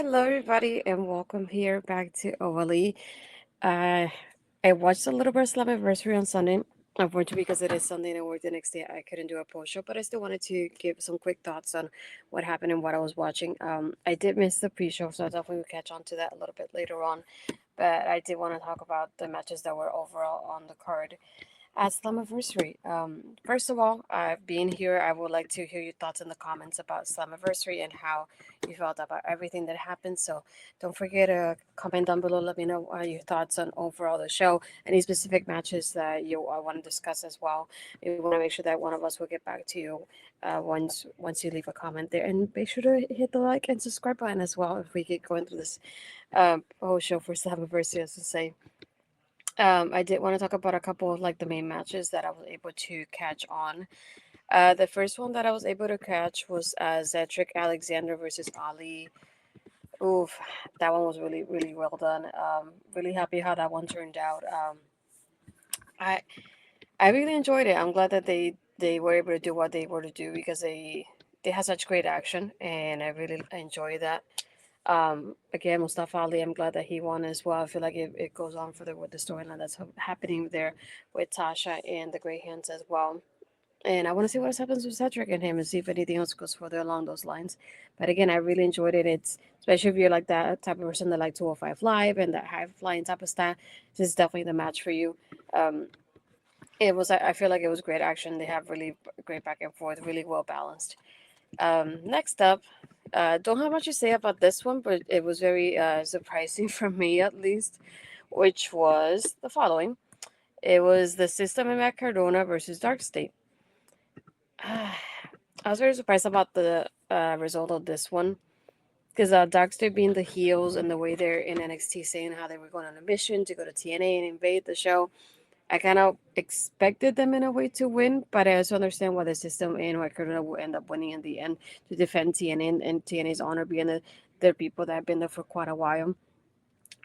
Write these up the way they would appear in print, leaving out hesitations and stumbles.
Hello, everybody, and welcome here back to Ovally. Uh, I watched a little bit of Slammiversary on Sunday. Unfortunately, because it is Sunday and I work the next day, I couldn't do a post show, but I still wanted to give some quick thoughts on what happened and what I was watching. I did miss the pre show, so I definitely will catch on to that a little bit later on. But I did want to talk about the matches that were overall on the card at Slammiversary. First of all, being here, I would like to hear your thoughts in the comments about Slammiversary and how you felt about everything that happened. So don't forget to comment down below. Let me know your thoughts on overall the show, any specific matches that you want to discuss as well. We want to make sure that one of us will get back to you once you leave a comment there, and make sure to hit the like and subscribe button as well if we get going through this whole show for Slammiversary, as to say. I did want to talk about a couple of like the main matches that I was able to catch on. The first one that I was able to catch was Cedric Alexander versus Ali. Oof, that one was really really well done. Really happy how that one turned out. I I really enjoyed it. I'm glad that they were able to do what they were to do because they had such great action and I really enjoy that. Again, Mustafa Ali, I'm glad that he won as well. I feel like it goes on further with the storyline that's happening there with Tasha and the Grey Hands as well. And I want to see what else happens with Cedric and him and see if anything else goes further along those lines. But again, I really enjoyed it. It's especially if you're like that type of person that like 205 Live and that high flying type of style. This is definitely the match for you. Um, it was, I feel like it was great action. They have really great back and forth, really well balanced. Next up, don't have much to say about this one, but it was very surprising for me at least, which was the following. It was the System and Matt Cardona versus Dark State. I was very surprised about the result of this one because Dark State being the heels and the way they're in NXT saying how they were going on a mission to go to TNA and invade the show. I kind of expected them in a way to win, but I also understand why the system and why Cardona will end up winning in the end to defend TNA and TNA's honor being the people that have been there for quite a while.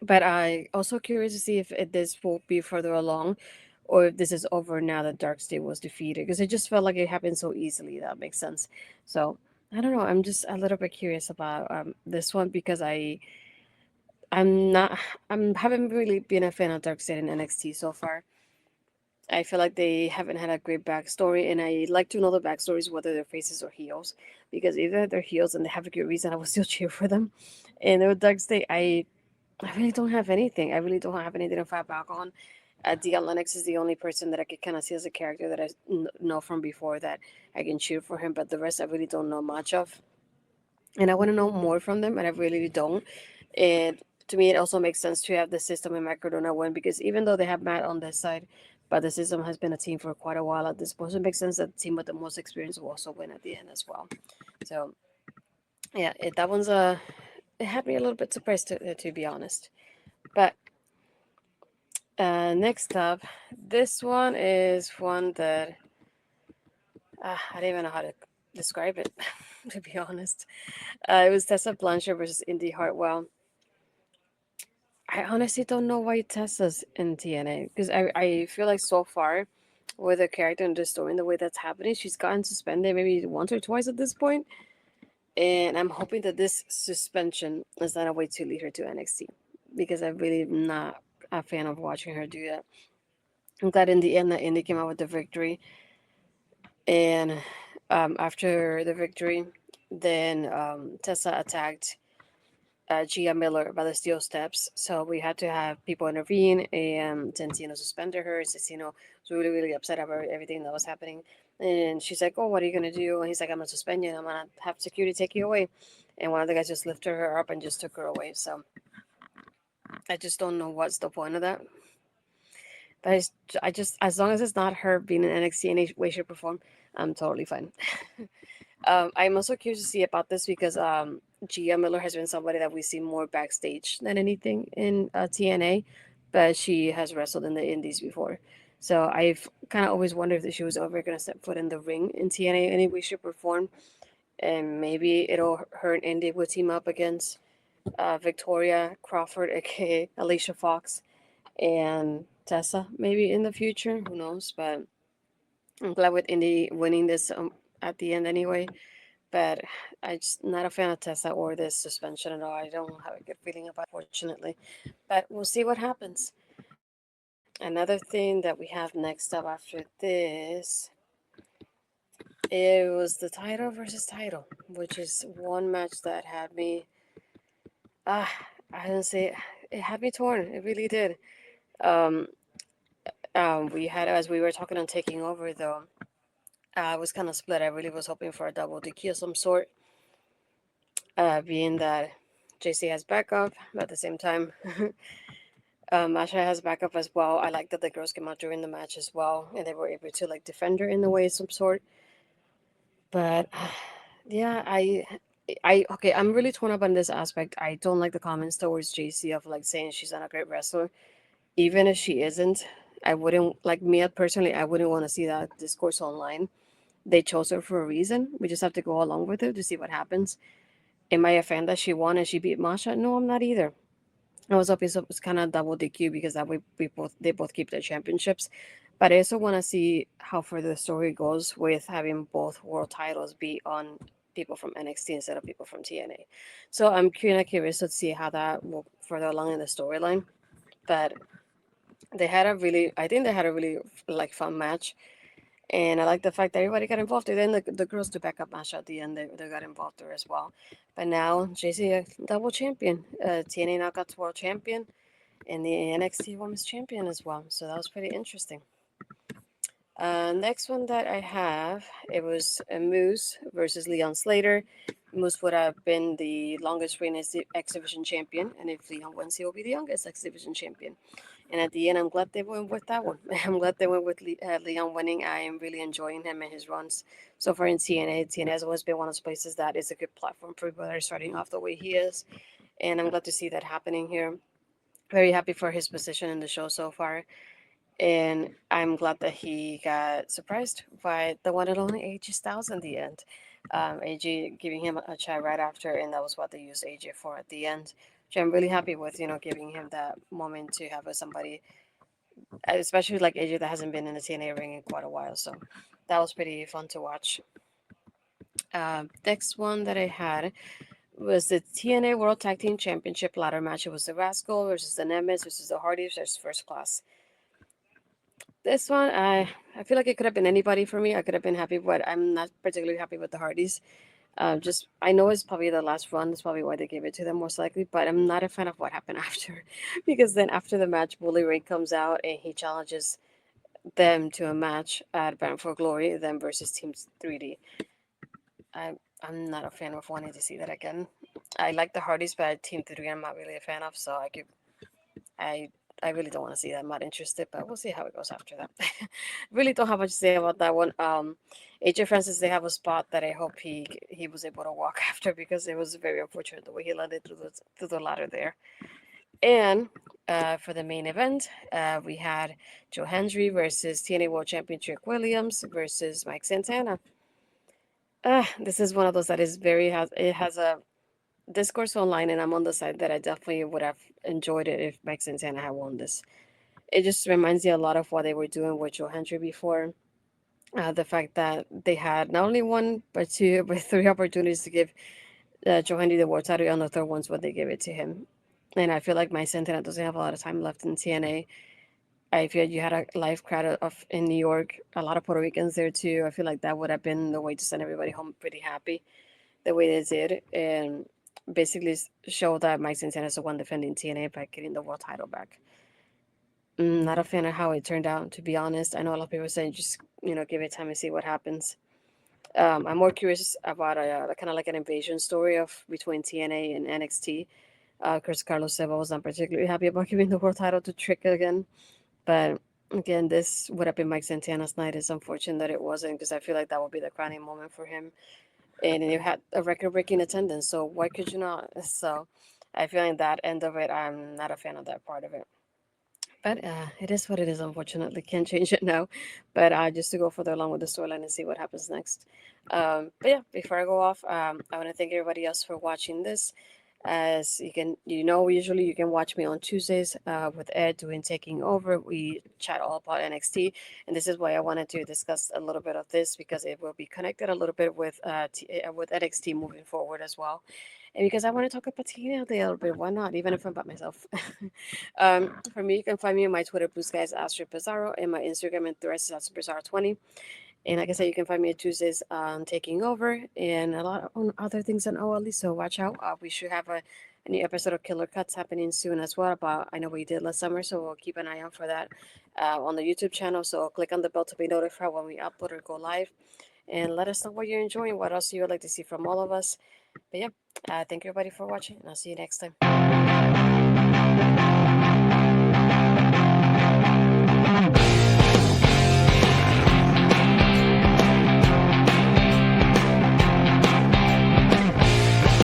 But I also curious to see if this will be further along, or if this is over now that Dark State was defeated, because it just felt like it happened so easily. That makes sense. So I don't know. I'm just a little bit curious about this one because I'm not haven't really been a fan of Dark State in NXT so far. I feel like they haven't had a great backstory, and I like to know the backstories, whether they're faces or heels, because even if they're heels and they have a good reason, I will still cheer for them. And with Dark State, I really don't have anything. I really don't have anything to fight back on. Dion Lennox is the only person that I could kind of see as a character that I know from before that I can cheer for him, but the rest I really don't know much of. And I want to know more from them, and I really don't. And to me, it also makes sense to have the system and Matt Cardona win because even though they have Matt on this side, but the system has been a team for quite a while at this point, so it makes sense that the team with the most experience will also win at the end as well. So yeah, that one's it had me a little bit surprised to be honest. But next up, this one is one that I don't even know how to describe it, to be honest. It was Tessa Blanchard versus Indy Hartwell. I honestly don't know why Tessa's in TNA because I feel like so far with the character and the story and the way that's happening, she's gotten suspended maybe once or twice at this point, and I'm hoping that this suspension is not a way to lead her to NXT because I'm really not a fan of watching her do that. I'm glad in the end that Indy came out with the victory, and after the victory, then Tessa attacked Gia Miller by the steel steps. So we had to have people intervene, and Santino suspended her. Santino was really, really upset about everything that was happening. And she's like, "Oh, what are you gonna do?" And he's like, "I'm gonna suspend you. And I'm gonna have security take you away." And one of the guys just lifted her up and just took her away. So I just don't know what's the point of that. But I just, as long as it's not her being in NXT in any way, shape, or form, I'm totally fine. I'm also curious to see about this because Gia Miller has been somebody that we see more backstage than anything in TNA, but she has wrestled in the Indies before. So I've kind of always wondered if she was ever going to step foot in the ring in TNA any way, shape, or form. And maybe her and Indy will team up against Victoria Crawford, aka Alicia Fox, and Tessa maybe in the future. Who knows? But I'm glad with Indy winning this at the end anyway. but I just not a fan of Tessa or this suspension at all. I don't have a good feeling about it, unfortunately. But we'll see what happens. Another thing that we have next up after this, it was the title versus title, which is one match that had me, ah, I don't say, it had me torn. It really did. Um, we had, as we were talking on taking over, though, I was kind of split. I really was hoping for a double DQ of some sort, being that JC has backup, but at the same time, Masha has backup as well. I like that the girls came out during the match as well, and they were able to like defend her in a way of some sort. But yeah, okay, I'm really torn up on this aspect. I don't like the comments towards JC of like saying she's not a great wrestler, even if she isn't. I wouldn't like me personally. I wouldn't want to see that discourse online. They chose her for a reason. We just have to go along with it to see what happens. Am I a fan that she won and she beat Masha? No, I'm not either. I was hoping it was kind of double DQ because that way they both keep their championships. But I also want to see how further the story goes with having both world titles be on people from NXT instead of people from TNA. So I'm kind of curious to see how that will further along in the storyline. But I think they had a really like fun match, and I like the fact that everybody got involved. And then the girls to back up Masha at the end, they got involved there as well. But now JC a double champion, TNA Knockouts world champion, and the NXT Women's Champion as well. So that was pretty interesting. Next one that I have, it was Moose versus Leon Slater. Moose would have been the longest reigning X Division champion, and if Leon wins, he will be the youngest X Division champion. And at the end, I'm glad they went with that one. I'm glad they went with Leon winning. I am really enjoying him and his runs so far in TNA. TNA has always been one of those places that is a good platform for people that are starting off the way he is, and I'm glad to see that happening here. Very happy for his position in the show so far. And I'm glad that he got surprised by the one and only AJ Styles in the end. AJ giving him a chat right after, and that was what they used AJ for at the end. Which I'm really happy with, giving him that moment to have with somebody, especially like AJ that hasn't been in the TNA ring in quite a while. So that was pretty fun to watch. Next one that I had was the TNA World Tag Team Championship ladder match. It was the Rascalz versus the Nemenths versus the Hardys versus First Class. This one, I feel like it could have been anybody for me. I could have been happy, but I'm not particularly happy with the Hardys. Just I know it's probably the last run. That's probably why they gave it to them most likely. But I'm not a fan of what happened after, because then after the match, Bully Ray comes out and he challenges them to a match at Bound for Glory, them versus Team 3D. I'm not a fan of wanting to see that again. I like the Hardys, but Team 3 I'm not really a fan of. So I I really don't want to see that. I'm not interested, but we'll see how it goes after that. Really don't have much to say about that one. AJ Francis, they have a spot that I hope he was able to walk after, because it was very unfortunate the way he landed through the ladder there. And for the main event, we had Joe Hendry versus TNA World Champion Trick Williams versus Mike Santana. This is one of those that is it has a discourse online, and I'm on the side that I definitely would have enjoyed it if Mike Santana had won this. It just reminds me a lot of what they were doing with Joe Hendry before. The fact that they had not only one but two but three opportunities to give Joe Hendry the world title, on the third one's when they gave it to him. And I feel like Mike Santana doesn't have a lot of time left in TNA. I feel you had a live crowd of in New York, a lot of Puerto Ricans there too. I feel like that would have been the way to send everybody home pretty happy, the way they did, and basically show that Mike Santana is the one defending TNA by getting the world title back. Not a fan of how it turned out, to be honest. I know a lot of people saying just give it time and see what happens. I'm more curious about a kind of like an invasion story of between TNA and NXT. Chris Carlos Seva was not particularly happy about giving the world title to Trick again, but again, this would have been Mike Santana's night. It's unfortunate that it wasn't, because I feel like that would be the crowning moment for him, and you had a record-breaking attendance. So why could you not? So I feel like that end of it, I'm not a fan of that part of it. But it is what it is, unfortunately. Can't change it now. But just to go further along with the storyline and see what happens next. But yeah, before I go off, I want to thank everybody else for watching this. As usually you can watch me on Tuesdays with Ed doing Taking Over. We chat all about NXT, and this is why I wanted to discuss a little bit of this because it will be connected a little bit with NXT moving forward as well. And because I want to talk about TNA a little bit, why not? Even if I'm by myself. For me, you can find me on my Twitter, Blue Skies Astrid Pizarro, and my Instagram and Threads is Pizarro20. And like I said, you can find me on Tuesdays Taking Over and a lot of other things on OLE. So watch out. We should have a new episode of Killer Cuts happening soon as well. But I know we did last summer, so we'll keep an eye out for that on the YouTube channel. So click on the bell to be notified when we upload or go live. And let us know what you're enjoying, what else you would like to see from all of us. But yeah, thank you everybody for watching, and I'll see you next time.